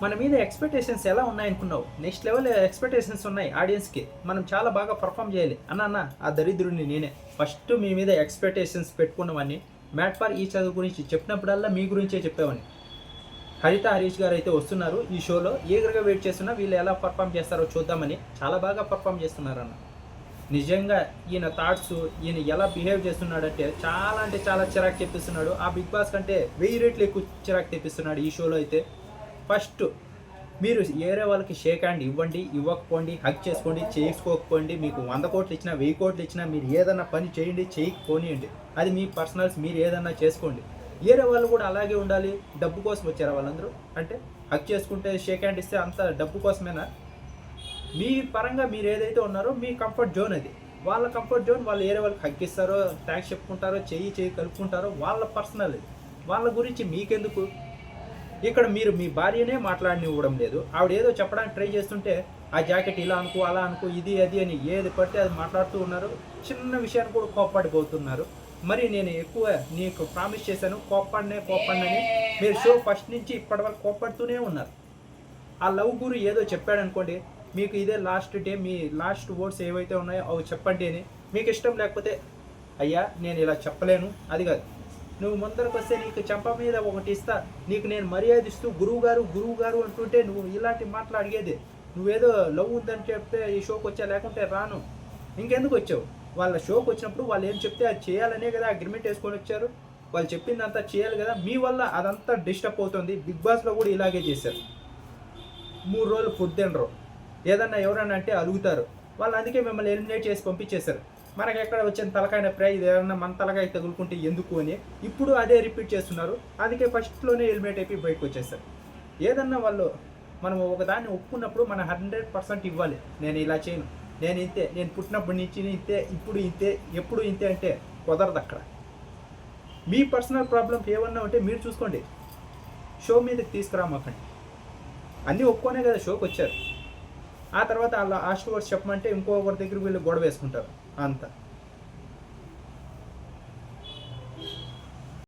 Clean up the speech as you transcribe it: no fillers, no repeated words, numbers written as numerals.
మన మీద ఎక్స్పెక్టేషన్స్ ఎలా ఉన్నాయనుకున్నావు? నెక్స్ట్ లెవెల్ ఎక్స్పెక్టేషన్స్ ఉన్నాయి ఆడియన్స్కి. మనం చాలా బాగా పర్ఫామ్ చేయాలి. అన్న ఆ దరిద్రుడిని నేనే. ఫస్ట్ మీ మీద ఎక్స్పెక్టేషన్స్ పెట్టుకున్నవన్నీ మ్యాట్ ఫర్ ఈచ్ అదర్ గురించి చెప్పినప్పుడల్లా మీ గురించే చెప్పేవాడిని. హరిత హరీష్ గారు అయితే వస్తున్నారు ఈ షోలో. ఈగర్గా వెయిట్ చేస్తున్నా వీళ్ళు ఎలా పర్ఫామ్ చేస్తారో చూద్దామని. చాలా బాగా పర్ఫామ్ చేస్తున్నారన్న. నిజంగా ఈయన థాట్స్, ఈయన ఎలా బిహేవ్ చేస్తున్నాడంటే చాలా చిరాకు తెప్పిస్తున్నాడు. ఆ బిగ్ బాస్ కంటే 1000 రెట్లు ఎక్కువ చిరాకు తెప్పిస్తున్నాడు ఈ షోలో అయితే. ఫస్ట్ మీరు వేరే వాళ్ళకి షేక్ హ్యాండ్ ఇవ్వండి, ఇవ్వకపోండి, హక్ చేసుకోండి, చేసుకోకపోండి. మీకు 100 కోట్లు ఇచ్చినా 1000 కోట్లు ఇచ్చినా మీరు ఏదన్నా పని చేయండి, చేయకపోనియండి. అది మీ పర్సనల్స్, మీరు ఏదన్నా చేసుకోండి. వేరే వాళ్ళు కూడా అలాగే ఉండాలి. డబ్బు కోసం వచ్చారా వాళ్ళందరూ? అంటే హక్ చేసుకుంటే షేక్ హ్యాండ్ ఇస్తే అంత డబ్బు కోసమేనా? మీ పరంగా మీరు ఏదైతే ఉన్నారో మీ కంఫర్ట్ జోన్ అది. వాళ్ళ కంఫర్ట్ జోన్, వాళ్ళు వేరే వాళ్ళకి హక్ ఇస్తారో, థ్యాంక్స్ చెప్పుకుంటారో, చెయ్యి కలుపుకుంటారో వాళ్ళ పర్సనల్. వాళ్ళ గురించి మీకెందుకు? ఇక్కడ మీరు మీ భార్యనే మాట్లాడనివ్వడం లేదు. ఆవిడ ఏదో చెప్పడానికి ట్రై చేస్తుంటే ఆ జాకెట్ ఇలా అనుకో, అలా అనుకో, ఇది అది అని ఏది పడితే అది మాట్లాడుతూ ఉన్నారు. చిన్న విషయాన్ని కూడా కోప్పడిపోతున్నారు. మరి నేను ఎక్కువ నీకు ప్రామిస్ చేశాను కోప్పడినని మీరు షో ఫస్ట్ నుంచి ఇప్పటి వరకు కోప్పడుతూనే ఉన్నారు. ఆ లవ్ గురు ఏదో చెప్పాడనుకోండి, మీకు ఇదే లాస్ట్ డే, మీ లాస్ట్ వర్డ్స్ ఏవైతే ఉన్నాయో అవి చెప్పండి అని. మీకు ఇష్టం లేకపోతే అయ్యా నేను ఇలా చెప్పలేను, అది కాదు. నువ్వు ముందరకు వస్తే నీకు చెంప మీద ఒకటి ఇస్తా, నీకు నేను మర్యాద ఇస్తూ గురువు గారు అంటుంటే నువ్వు ఇలాంటి మాటలు అడిగేది. నువ్వేదో లవ్ ఉందని చెప్తే ఈ షోకి వచ్చా, లేకుంటే రాను. ఇంకెందుకు వచ్చావు? వాళ్ళ షోకి వచ్చినప్పుడు వాళ్ళు ఏం చెప్తే అది చేయాలనే కదా అగ్రిమెంట్ వేసుకొని వచ్చారు. వాళ్ళు చెప్పిందంతా చేయాలి కదా. మీ వల్ల అదంతా డిస్టర్బ్ అవుతుంది. బిగ్ బాస్లో కూడా ఇలాగే చేశారు. 3 రోజులు ఫుడ్ తినరు, ఏదన్నా ఎవరన్నా అంటే అలుగుతారు వాళ్ళు. అందుకే మిమ్మల్ని ఎలిమినేట్ చేసి పంపించేశారు. మనకి ఎక్కడ వచ్చిన తలకాయ ప్రైజ్ ఏదన్నా మన తలకాయ తగులుకుంటే ఎందుకు అని ఇప్పుడు అదే రిపీట్ చేస్తున్నారు. అందుకే ఫస్ట్లోనే ఎలిమినేట్ అయిపోయి బయటకు వచ్చేస్తారు. ఏదన్నా వాళ్ళు మనం ఒకదాన్ని ఒప్పుకున్నప్పుడు మన 100% ఇవ్వాలి. నేను ఇలా చేయను, నేను ఇంతే, నేను పుట్టినప్పటి నుంచి ఇంతే, ఇప్పుడు ఇంతే, ఎప్పుడు ఇంతే అంటే కుదరదు. అక్కడ మీ పర్సనల్ ప్రాబ్లమ్స్ ఏమన్నా ఉంటే మీరు చూసుకోండి, షో మీదకి తీసుకురామాకండి. అన్నీ ఒప్పుకోనే కదా షోకి వచ్చారు. ఆ తర్వాత అలా లాస్ట్ వర్డ్స్ చెప్పమంటే ఇంకొకరి దగ్గర వీళ్ళు గొడవ వేసుకుంటారు అంత.